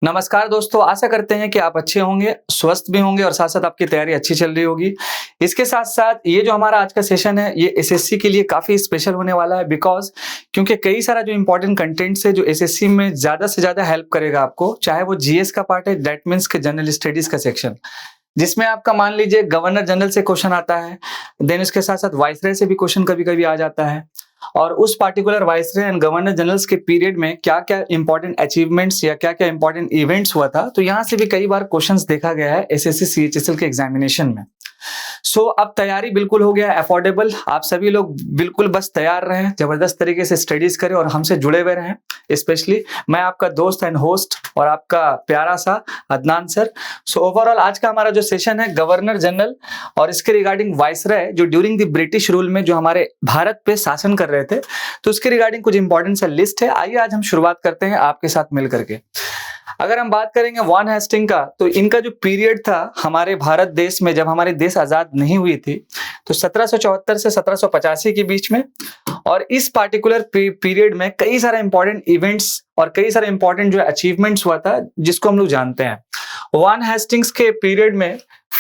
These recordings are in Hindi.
नमस्कार दोस्तों, आशा करते हैं कि आप अच्छे होंगे, स्वस्थ भी होंगे और साथ-साथ आपकी तैयारी अच्छी चल रही होगी। इसके साथ-साथ ये जो हमारा आज का सेशन है, ये एसएससी के लिए काफ़ी स्पेशल होने वाला है क्योंकि कई सारा जो इम्पोर्टेंट कंटेंट्स है, जो एसएससी में ज़्यादा से ज़्यादा हेल्प करेगा आपको, चाहे वो जीएस का पार्ट है, दैट मीन्स के जनरल स्टडीज़ का सेक्शन, जिसमें आपका मान लीजिए गवर्नर जनरल से क्वेश्चन आता है, देन उसके साथ-साथ वाइसरॉय से भी क्वेश्चन कभी-कभी आ जाता है। और उस particular viceroy and governor generals के पीरियड में क्या-क्या इंपॉर्टेंट अचीवमेंट्स या क्या-क्या इंपॉर्टेंट इवेंट्स हुआ था, तो यहाँ से भी कई बार क्वेश्चंस देखा गया है एसएससी सीएचएसएल के एग्जामिनेशन में। अब तैयारी बिल्कुल हो गया है अफोर्डेबल, आप सभी लोग बिल्कुल बस तैयार रहें, जबरदस्त तरीके से स्टडीज करें और हमसे जुड़े हुए रहें। स्पेशली मैं आपका दोस्त एंड होस्ट और आपका प्यारा सा अदनान सर। ओवरऑल आज का हमारा जो सेशन है गवर्नर जनरल और इसके रिगार्डिंग वाइसरॉय जो ड्यूरिंग द ब्रिटिश रूल में जो हमारे भारत पे शासन कर रहे थे, तो उसके रिगार्डिंग कुछ इंपॉर्टेंट सा लिस्ट है। आइए आज हम शुरुआत करते हैं आपके साथ मिल करके। अगर हम बात करेंगे वॉन हेस्टिंग का, तो इनका जो पीरियड था हमारे भारत देश में, जब हमारे देश आजाद नहीं हुई थी, तो 1774 से 1785 के बीच में, और इस पार्टिकुलर पीरियड में कई सारे इंपॉर्टेंट इवेंट्स और कई सारे इंपॉर्टेंट जो अचीवमेंट्स हुआ था, जिसको हम लोग जानते हैं। वॉन हेस्टिंग्स के पीरियड में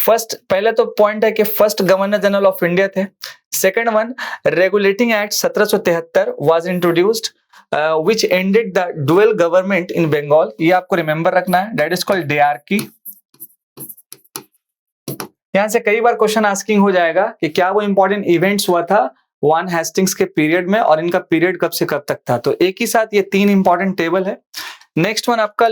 पहले तो पॉइंट है कि first governor general of India थे। Second one, regulating act 1773 was introduced which ended the dual government in Bengal। ये आपको रिमेंबर रखना है, that is called DRK। यहां से कई बार क्वेश्चन आस्किंग हो जाएगा कि क्या वो इंपॉर्टेंट इवेंट्स हुआ था वॉन हेस्टिंग्स के पीरियड में और इनका पीरियड कब से कब तक था। तो एक ही साथ ये तीन इंपॉर्टेंट टेबल है। नेक्स्ट वन आपका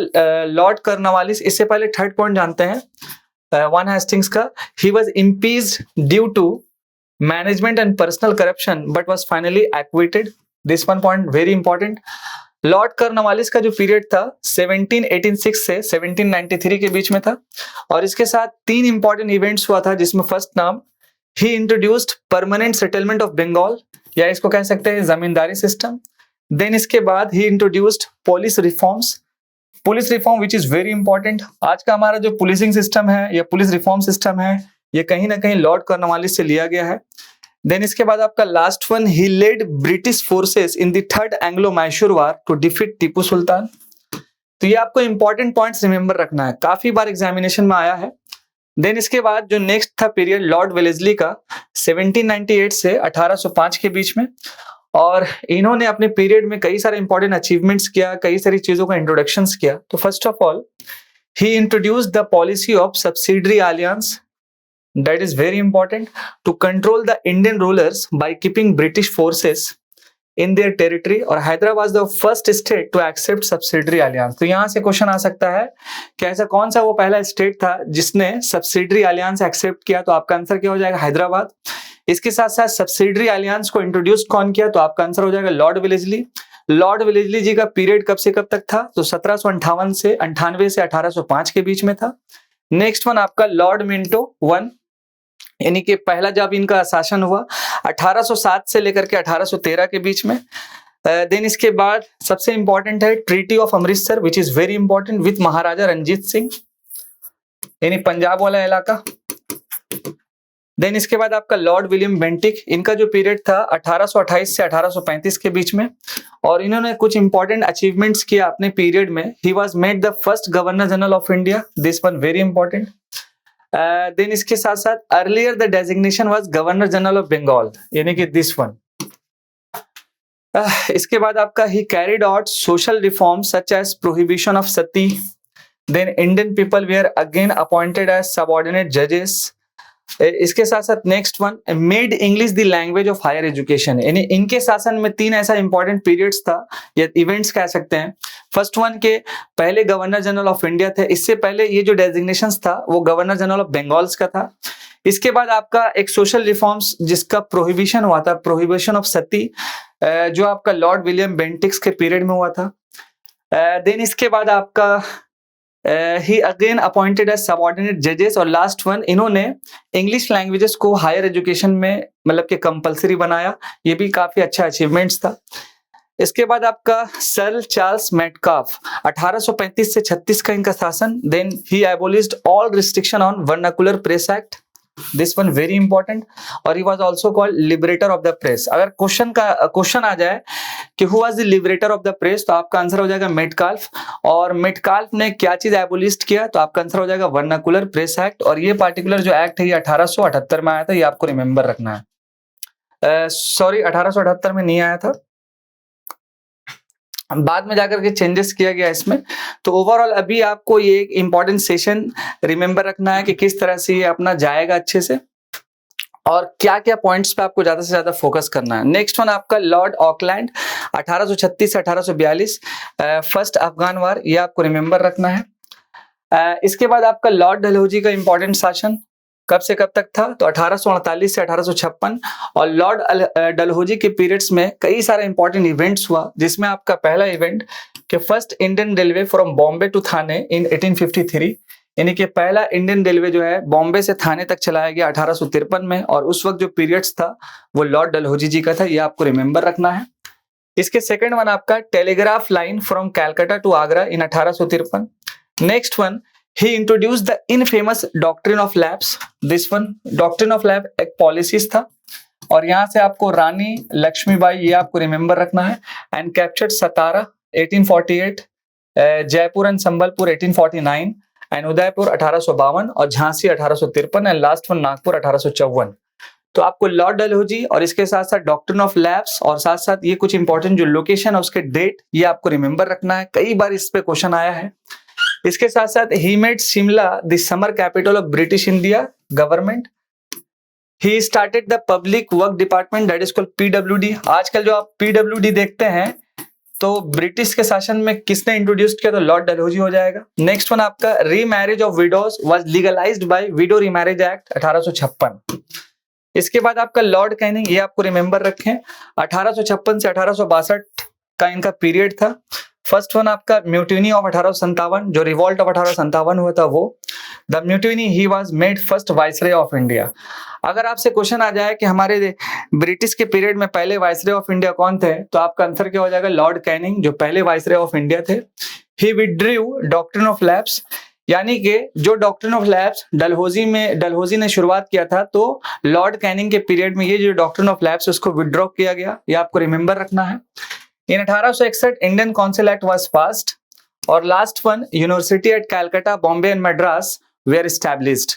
लॉर्ड कर्नवालिस। इससे पहले थर्ड पॉइंट जानते हैं वॉन हेस्टिंग्स का। He was impeached due to management and personal corruption but was finally acquitted. This one point very important. Lord Cornwallis का जो पीरियड था 1786 से 1793 के बीच में था और इसके साथ तीन इंपॉर्टेंट इवेंट्स हुआ था, जिसमें फर्स्ट नाम, he introduced permanent settlement of Bengal, या इसको कह सकते हैं जमींदारी सिस्टम। देन इसके बाद he introduced police reform which is very important. आज का हमारा जो पुलिसिंग सिस्टम है या पुलिस रिफॉर्म सिस्टम है, ये कहीं ना कहीं लॉर्ड कर्नवालिस से लिया गया है। देन इसके बाद आपका last one, he led British forces in the third Anglo Mysore war to defeat Tipu Sultan. तो ये आपको इंपॉर्टेंट पॉइंट्स रिमेंबर रखना है, काफी बार एग्जामिनेशन में आया है। देन इसके बाद जो नेक्स्ट था पीरियड लॉर्ड वेलेस्ली का 1798 से 1805 के बीच में, और इन्होंने अपने पीरियड में कई सारे इंपॉर्टेंट अचीवमेंट्स किया, कई सारी चीजों का इंट्रोडक्शंस किया। तो first of all, he introduced the policy of subsidiary alliance, that is very important, to control the Indian rulers by keeping British forces in their territory। और Hyderabad was the first state to accept subsidiary alliance। तो यहाँ से क्वेश्चन आ सकता है कि ऐसा कौन सा वो पहला स्टेट था जिसने सब्सिडरी अलियंस एक्सेप्ट किया, तो आपका आंसर क्या हो जाएगा, हैदराबाद। इसके साथ साथ सब्सिडरी अलियंस को इंट्रोड्यूस कौन किया, तो आपका आंसर हो जाएगा लॉर्ड वेलेस्ली। लॉर्ड वेलेस्ली जी का पीरियड कब से कब तक था, तो 1758 से 98 से 1805 के बीच में था। नेक्स्ट वन आपका लॉर्ड मिंटो वन, यानी कि पहला जब इनका शासन हुआ 1807 से लेकर के 1813 के बीच में। देन इसके बाद सबसे इंपॉर्टेंट है treaty of Amritsar which is very important with Maharaja Ranjit Singh, यानी पंजाब वाला इलाका। देन इसके बाद आपका लॉर्ड विलियम बेंटिक, इनका जो पीरियड था 1828 से 1835 के बीच में, और इन्होंने कुछ इंपॉर्टेंट अचीवमेंट्स किया अपने पीरियड में। He was made the first governor general of India, this one very important. Then इसके साथ साथ earlier the designation was governor general of Bengal, यानी कि दिस वन। इसके बाद आपका he carried out social reform such as prohibition of sati. Then Indian people were again appointed as subordinate जजेस। इसके साथ साथ next one, made English the language of higher education, यानी इनके शासन में तीन ऐसा इंपॉर्टेंट पीरियड्स था या इवेंट्स कह सकते हैं। फर्स्ट वन के पहले गवर्नर जनरल ऑफ इंडिया थे, इससे पहले ये जो डेजिग्नेशंस था वो गवर्नर जनरल ऑफ बंगाल्स का था। इसके बाद आपका एक सोशल रिफॉर्म्स जिसका प्रोहिबिशन हुआ था, प्रोहिबिशन ऑफ सती, जो आपका लॉर्ड विलियम बेंटिक्स के पीरियड में हुआ था। देन इसके बाद आपका ही अगेन अपॉइंटेड एज सबऑर्डिनेट जजेस, और लास्ट वन, इन्होंने इंग्लिश लैंग्वेजेस को हायर एजुकेशन में मतलब कि कंपलसरी बनाया, ये भी काफी अच्छा अचीवमेंट्स था। इसके बाद आपका सर चार्ल्स मेटकाफ 1835 से 36 का इनका शासन। Then he abolished all restriction on vernacular press act, this one very important, और he was also called liberator of the press. अगर क्वेश्चन आ जाए कि who was the liberator of the press, तो आपका आंसर हो जाएगा मेटकाल्फ। और मेटकाल्फ ने क्या चीज एबोलिस्ट किया, तो आपका आंसर हो जाएगा वर्नाकुलर प्रेस एक्ट। और ये पार्टिकुलर जो एक्ट है ये 1878 में आया था, ये आपको रिमेंबर रखना है। सॉरी 1878 में नहीं आया था, बाद में जाकर के चेंजेस किया गया इसमें। तो ओवरऑल अभी आपको ये एक इंपॉर्टेंट सेशन रिमेंबर रखना है कि किस तरह से ये अपना जाएगा अच्छे से, और क्या क्या पॉइंट्स पे आपको ज्यादा से ज्यादा फोकस करना है। नेक्स्ट वन आपका लॉर्ड ऑकलैंड 1836 से 1842, फर्स्ट अफगान वार, ये आपको रिमेंबर रखना है। इसके बाद आपका लॉर्ड डलहौजी का इंपॉर्टेंट शासन कब से कब तक था, तो 1848 से 1856। और लॉर्ड डलहौजी के पीरियड्स में कई सारे इंपॉर्टेंट इवेंट्स हुआ, जिसमें आपका पहला इवेंट कि first Indian railway from Bombay to Thane in 1853, यानी कि पहला इंडियन रेलवे जो है बॉम्बे से थाने तक चलाया गया 1853 में। और उस वक्त जो पीरियड्स था वो लॉर्ड डलहौजी जी का था, ये आपको रिमेंबर रखना है। इसके सेकंड वन आपका telegraph line from Calcutta to Agra in 1853। Next one, he introduced the infamous doctrine of lapse। this one doctrine of lapse एक पॉलिसीज था, और यहाँ से आपको रानी लक्ष्मीबाई ये आपको रिमेंबर रखना है। And captured Satara 1848, Jaipur and Sambalpur 1849, and Udaipur 1852, और Jhansi 1853, and last one Nagpur 1854। तो आपको लॉर्ड डलहौजी और इसके साथ साथ डॉक्ट्रिन ऑफ लैप्स और साथ साथ ये कुछ इंपॉर्टेंट जो लोकेशन है उसके डेट ये आपको रिमेंबर रखना है, कई बार इस पे क्वेश्चन आया है। इसके साथ साथ he made Shimla the summer capital of British India government. He started the public work department that is called PWD. आजकल जो आप पीडब्ल्यूडी देखते हैं तो ब्रिटिश के शासन में किसने इंट्रोड्यूस किया, तो लॉर्ड डलहौजी हो जाएगा। नेक्स्ट वन आपका remarriage of widows was legalised by widow remarriage act 1856। इसके बाद आपका लॉर्ड कैनिंग, ये आपको रिमेंबर रखें, 1856 से 1862 का इनका पीरियड था। फर्स्ट वन आपका म्यूटिनी ऑफ 1857, जो रिवॉल्ट ऑफ 1857 हुआ था वो। The mutiny he was made first viceroy of India. अगर आपसे क्वेश्चन आ जाए कि हमारे ब्रिटिश के पीरियड में पहले वाइसरॉय ऑफ इंडिया कौन थे, तो आपका आंसर क्या हो जाएगा, लॉर्ड कैनिंग, जो पहले वाइसरॉय ऑफ इंडिया थे। ही विथड्रू डॉक्ट्रिन ऑफ लैप्स, यानी कि जो डॉक्ट्रिन ऑफ लैप्स डलहौजी ने शुरुआत किया था, तो लॉर्ड कैनिंग के पीरियड में ये जो डॉक्ट्रिन ऑफ लैप्स उसको विथड्रॉ किया गया, ये आपको रिमेंबर रखना है। In 1861 Indian Council Act was passed, और last one university at Calcutta Bombay and Madras were established.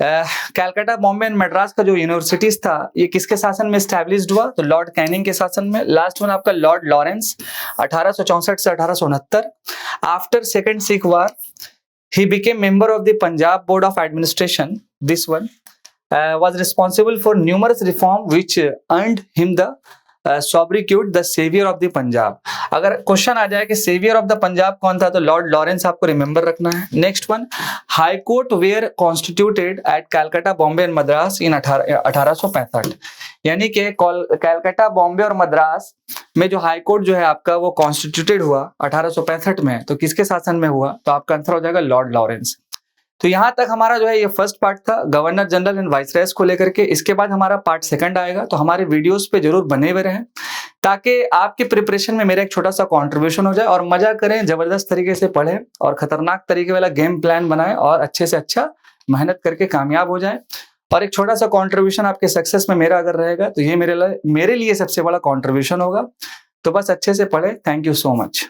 Calcutta Bombay and Madras का जो यूनिवर्सिटीज था ये किसके शासन में एस्टैब्लिश्ड हुआ, तो लॉर्ड कैनिंग के शासन में। लास्ट वन आपका लॉर्ड लॉरेंस 1864 से 1869। After second Sikh war he became member of the Punjab Board of Administration। this one was responsible for numerous reform which earned him the sobriquet the savior of the Punjab। अगर क्वेश्चन आ जाए कि सेवियर ऑफ द पंजाब कौन था, तो लॉर्ड लॉरेंस आपको रिमेंबर रखना है। Next one, high court were constituted at Calcutta Bombay and Madras in 1865, यानी कि कैलकाटा बॉम्बे और मद्रास में जो हाई कोर्ट जो है आपका वो कॉन्स्टिट्यूटेड हुआ 1865 में, तो किसके शासन में हुआ, तो आपका आंसर हो जाएगा लॉर्ड लॉरेंस। तो यहां तक हमारा जो है ये फर्स्ट पार्ट था गवर्नर जनरल एंड वाइसरॉयज को लेकर के। इसके बाद हमारा पार्ट सेकंड आएगा, तो हमारे वीडियोस पे जरूर बने हुए रहें ताकि आपके प्रिपरेशन में मेरा एक छोटा सा कंट्रीब्यूशन हो जाए, और मजा करें, जबरदस्त तरीके से पढ़ें और खतरनाक तरीके वाला गेम प्लान बनाएं और अच्छे से अच्छा मेहनत करके कामयाब हो जाए। और एक छोटा सा कंट्रीब्यूशन आपके सक्सेस में मेरा अगर रहेगा तो ये मेरे लिए सबसे बड़ा कंट्रीब्यूशन होगा। तो बस अच्छे से पढ़े। Thank you so much.